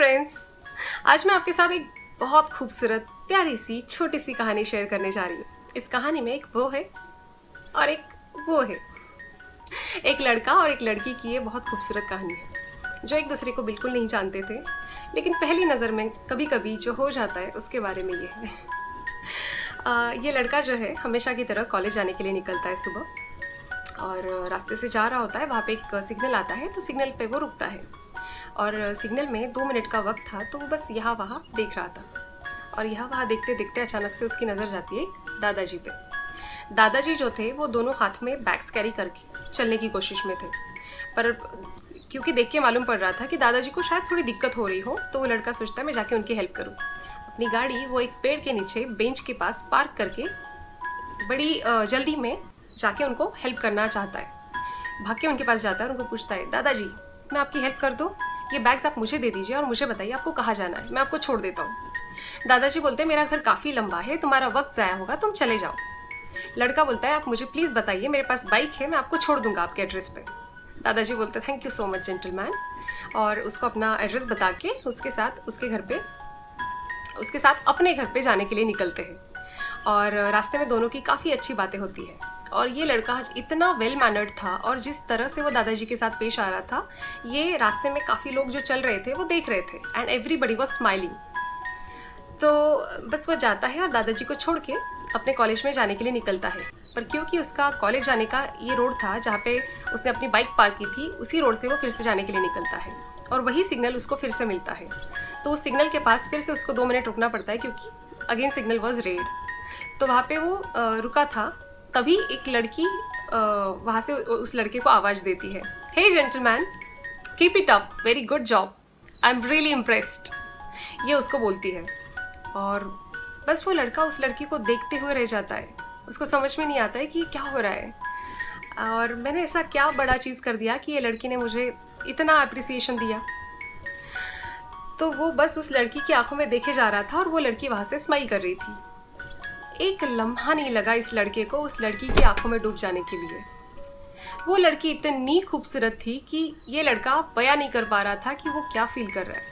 Friends, आज मैं आपके साथ एक बहुत खूबसूरत प्यारी सी छोटी सी कहानी शेयर करने जा रही हूँ। इस कहानी में एक वो है और एक वो है। एक लड़का और एक लड़की की ये बहुत खूबसूरत कहानी है जो एक दूसरे को बिल्कुल नहीं जानते थे, लेकिन पहली नज़र में कभी कभी जो हो जाता है उसके बारे में ये है। ये लड़का जो है हमेशा की तरह कॉलेज जाने के लिए निकलता है सुबह, और रास्ते से जा रहा होता है। वहाँ पे एक सिग्नल आता है तो सिग्नल पे वो रुकता है, और सिग्नल में 2 मिनट का वक्त था तो वो बस यहाँ वहाँ देख रहा था। और यहाँ वहाँ देखते देखते अचानक से उसकी नज़र जाती है एक दादाजी पे। दादाजी जो थे वो दोनों हाथ में बैग्स कैरी करके चलने की कोशिश में थे, पर क्योंकि देख के मालूम पड़ रहा था कि दादाजी को शायद थोड़ी दिक्कत हो रही हो, तो वो लड़का सोचता है मैं जाके उनकी हेल्प करूँ। अपनी गाड़ी वो एक पेड़ के नीचे बेंच के पास पार्क करके बड़ी जल्दी में जाके उनको हेल्प करना चाहता है। भाग के उनके पास जाता है और उनको पूछता है, दादाजी मैं आपकी हेल्प कर दूँ? ये बैग्स आप मुझे दे दीजिए और मुझे बताइए आपको कहाँ जाना है, मैं आपको छोड़ देता हूँ। दादाजी बोलते हैं मेरा घर काफ़ी लंबा है, तुम्हारा वक्त ज़ाया होगा, तुम चले जाओ। लड़का बोलता है आप मुझे प्लीज़ बताइए, मेरे पास बाइक है, मैं आपको छोड़ दूंगा आपके एड्रेस पे। दादाजी बोलते हैं thank you so much gentleman, और उसको अपना एड्रेस बता के उसके साथ अपने घर पे जाने के लिए निकलते हैं। और रास्ते में दोनों की काफ़ी अच्छी बातें होती है। और ये लड़का इतना वेल मैनर्ड था, और जिस तरह से वो दादाजी के साथ पेश आ रहा था, ये रास्ते में काफ़ी लोग जो चल रहे थे वो देख रहे थे, एंड एवरीबडी वाज स्माइलिंग। तो बस वो जाता है और दादाजी को छोड़ के अपने कॉलेज में जाने के लिए निकलता है। पर क्योंकि उसका कॉलेज जाने का ये रोड था जहाँ पे उसने अपनी बाइक पार्क की थी, उसी रोड से वो फिर से जाने के लिए निकलता है, और वही सिग्नल उसको फिर से मिलता है। तो उस सिग्नल के पास फिर से उसको 2 मिनट रुकना पड़ता है, क्योंकि अगेन सिग्नल वॉज रेड। तो वहाँ पे वो रुका था, तभी एक लड़की वहाँ से उस लड़के को आवाज़ देती है, hey gentleman keep it up, very good job, I am really impressed. ये उसको बोलती है, और बस वो लड़का उस लड़की को देखते हुए रह जाता है। उसको समझ में नहीं आता है कि क्या हो रहा है, और मैंने ऐसा क्या बड़ा चीज़ कर दिया कि ये लड़की ने मुझे इतना अप्रिसिएशन दिया। तो वो बस उस लड़की की आंखों में देखे जा रहा था, और वो लड़की वहाँ से स्माइल कर रही थी। एक लम्हा नहीं लगा इस लड़के को उस लड़की की आंखों में डूब जाने के लिए। वो लड़की इतनी खूबसूरत थी कि ये लड़का बयां नहीं कर पा रहा था कि वो क्या फील कर रहा है,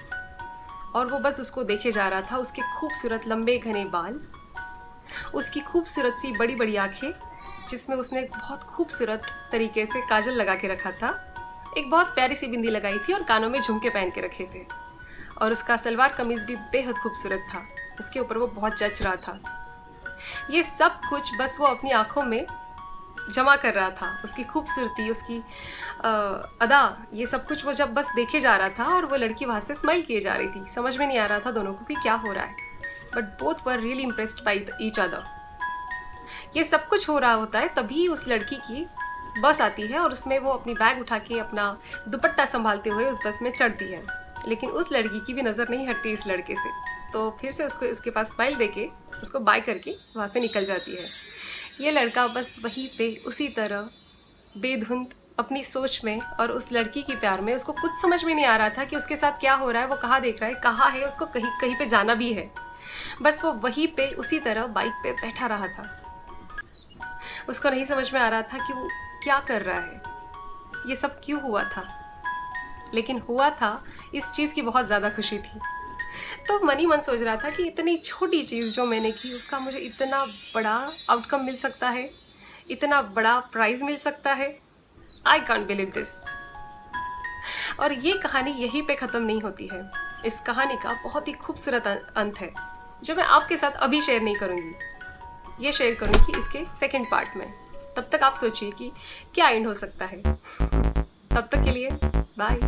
और वो बस उसको देखे जा रहा था। उसके खूबसूरत लंबे घने बाल, उसकी खूबसूरत सी बड़ी बड़ी आंखें जिसमें उसने बहुत खूबसूरत तरीके से काजल लगा के रखा था, एक बहुत प्यारी सी बिंदी लगाई थी, और कानों में झुमके पहन के रखे थे, और उसका सलवार कमीज भी बेहद खूबसूरत था। उसके ऊपर वो बहुत जच रहा था। ये सब कुछ बस वो अपनी आंखों में जमा कर रहा था। उसकी खूबसूरती, उसकी अदा, ये सब कुछ वो जब बस देखे जा रहा था, और वो लड़की वहाँ से स्माइल किए जा रही थी। समझ में नहीं आ रहा था दोनों को कि क्या हो रहा है, but both were really impressed by each other. ये सब कुछ हो रहा होता है, तभी उस लड़की की बस आती है, और उसमें वो अपनी बैग उठा के अपना दुपट्टा संभालते हुए उस बस में चढ़ती है। लेकिन उस लड़की की भी नज़र नहीं हटती इस लड़के से, तो फिर से उसको इसके पास स्माइल देके उसको बाय करके वहाँ से निकल जाती है। ये लड़का बस वहीं पे उसी तरह बेधुंद अपनी सोच में और उस लड़की की प्यार में, उसको कुछ समझ में नहीं आ रहा था कि उसके साथ क्या हो रहा है, वो कहाँ देख रहा है, कहाँ है, उसको कहीं कहीं पे जाना भी है। बस वो वहीं पे उसी तरह बाइक पे बैठा रहा था। उसको नहीं समझ में आ रहा था कि वो क्या कर रहा है, ये सब क्यों हुआ था, लेकिन हुआ था इस चीज़ की बहुत ज़्यादा खुशी थी। तो मन ही मन सोच रहा था कि इतनी छोटी चीज़ जो मैंने की, उसका मुझे इतना बड़ा आउटकम मिल सकता है, इतना बड़ा प्राइज़ मिल सकता है। I can't believe this. और ये कहानी यहीं पे ख़त्म नहीं होती है। इस कहानी का बहुत ही खूबसूरत अंत है, जो मैं आपके साथ अभी शेयर नहीं करूँगी। ये शेयर करूँगी इसके सेकेंड पार्ट में। तब तक आप सोचिए कि क्या एंड हो सकता है। तब तक के लिए बाय।